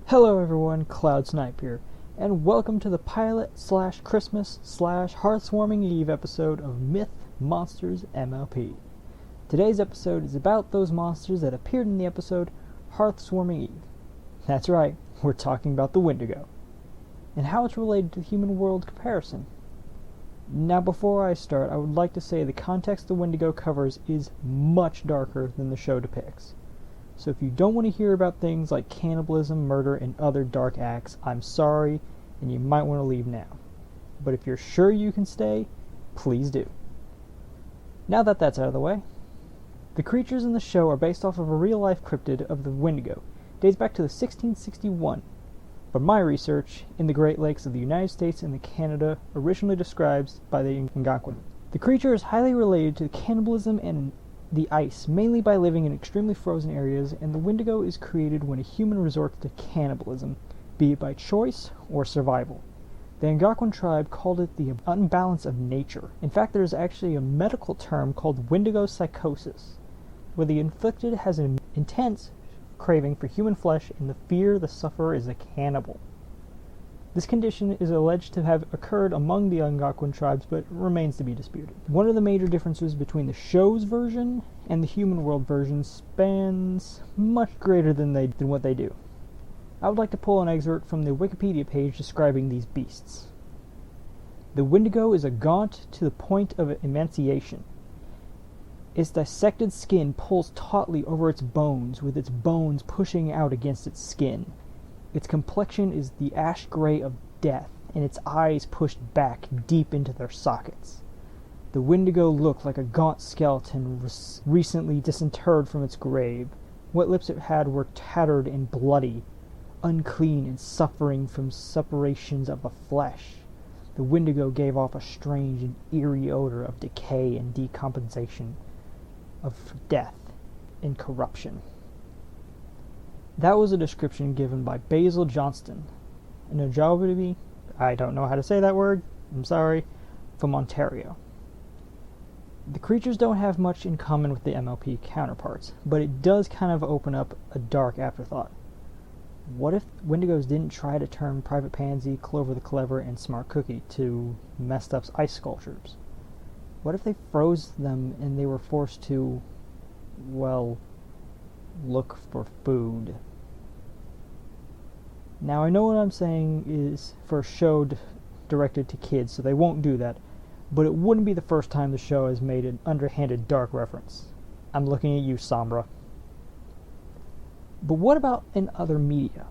Hello everyone, Cloud Snipe here, and welcome to the pilot/Christmas/Hearthwarming Eve episode of Myth Monsters MLP. Today's episode is about those monsters that appeared in the episode Hearthwarming Eve. That's right, we're talking about the Windigo, and how it's related to the human world comparison. Now before I start, I would like to say the context the Windigo covers is much darker than the show depicts. So if you don't want to hear about things like cannibalism, murder, and other dark acts, I'm sorry, and you might want to leave now. But if you're sure you can stay, please do. Now that that's out of the way, the creatures in the show are based off of a real-life cryptid of the Windigo. It dates back to the 1661. But my research in the Great Lakes of the United States and Canada originally describes by the Algonquin. The creature is highly related to cannibalism and the ice, mainly by living in extremely frozen areas, and the Windigo is created when a human resorts to cannibalism, be it by choice or survival. The Algonquin tribe called it the unbalance of nature. In fact, there is actually a medical term called Windigo psychosis, where the inflicted has an intense craving for human flesh and the fear the sufferer is a cannibal. This condition is alleged to have occurred among the Algonquin tribes, but remains to be disputed. One of the major differences between the show's version and the human world version spans much greater than what they do. I would like to pull an excerpt from the Wikipedia page describing these beasts. The Windigo is a gaunt to the point of emaciation. Its dissected skin pulls tautly over its bones, with its bones pushing out against its skin. Its complexion is the ash gray of death, and its eyes pushed back deep into their sockets. The Windigo looked like a gaunt skeleton recently disinterred from its grave. What lips it had were tattered and bloody, unclean and suffering from separations of the flesh. The Windigo gave off a strange and eerie odor of decay and decomposition, of death and corruption. That was a description given by Basil Johnston, an Ojibwe, I don't know how to say that word, I'm sorry, from Ontario. The creatures don't have much in common with the MLP counterparts, but it does kind of open up a dark afterthought. What if Windigos didn't try to turn Private Pansy, Clover the Clever, and Smart Cookie to messed up ice sculptures? What if they froze them and they were forced to, well, look for food? Now I know what I'm saying is for a show directed to kids, so they won't do that, but it wouldn't be the first time the show has made an underhanded dark reference. I'm looking at you, Sombra. But what about in other media?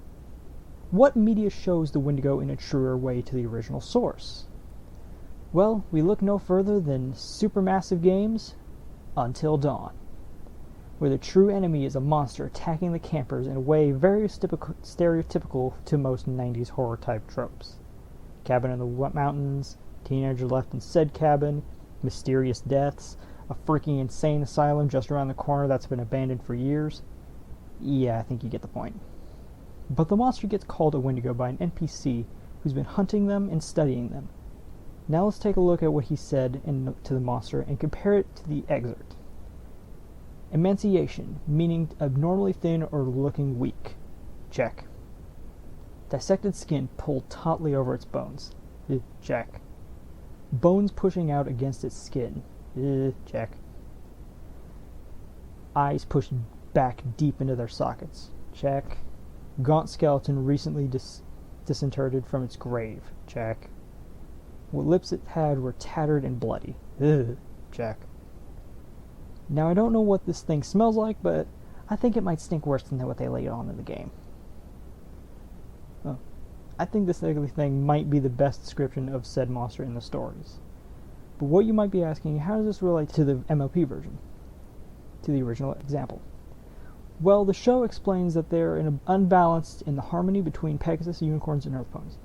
What media shows the Windigo in a truer way to the original source? Well, we look no further than Supermassive Games' Until Dawn, where the true enemy is a monster attacking the campers in a way very stereotypical to most 90s horror-type tropes. Cabin in the mountains, teenager left in said cabin, mysterious deaths, a freaking insane asylum just around the corner that's been abandoned for years. Yeah, I think you get the point. But the monster gets called a Windigo by an NPC who's been hunting them and studying them. Now let's take a look at what he said to the monster and compare it to the excerpt. Emaciation, meaning abnormally thin or looking weak. Check. Dissected skin pulled tautly over its bones. Check. Bones pushing out against its skin. Check. Eyes pushed back deep into their sockets. Check. Gaunt skeleton recently disinterred from its grave. Check. What lips it had were tattered and bloody. Check. Now I don't know what this thing smells like, but I think it might stink worse than what they laid on in the game. Oh, I think this ugly thing might be the best description of said monster in the stories. But what you might be asking, how does this relate to the MLP version? To the original example? Well, the show explains that they're unbalanced in the harmony between Pegasus, unicorns, and earthponies,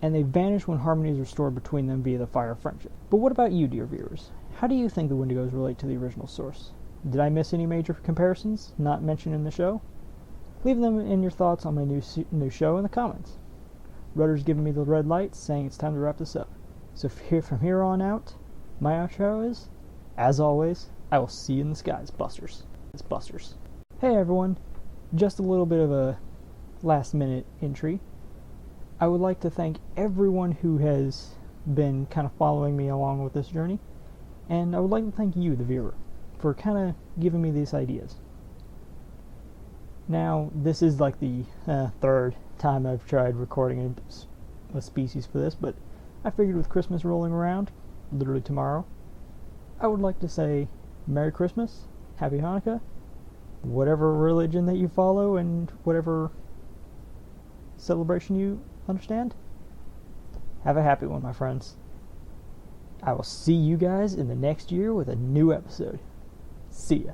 and they vanish when harmony is restored between them via the fire of friendship. But what about you, dear viewers? How do you think the Windigos relate to the original source? Did I miss any major comparisons not mentioned in the show? Leave them in your thoughts on my new show in the comments. Rudder's giving me the red light, saying it's time to wrap this up. So from here on out, my outro is, as always, I will see you in the skies, Busters. It's Busters. Hey everyone, just a little bit of a last minute entry. I would like to thank everyone who has been kind of following me along with this journey, and I would like to thank you, the viewer, for kind of giving me these ideas. Now, this is like the third time I've tried recording a species for this, but I figured with Christmas rolling around, literally tomorrow, I would like to say Merry Christmas, Happy Hanukkah, whatever religion that you follow and whatever celebration you understand. Have a happy one, my friends. I will see you guys in the next year with a new episode. See ya.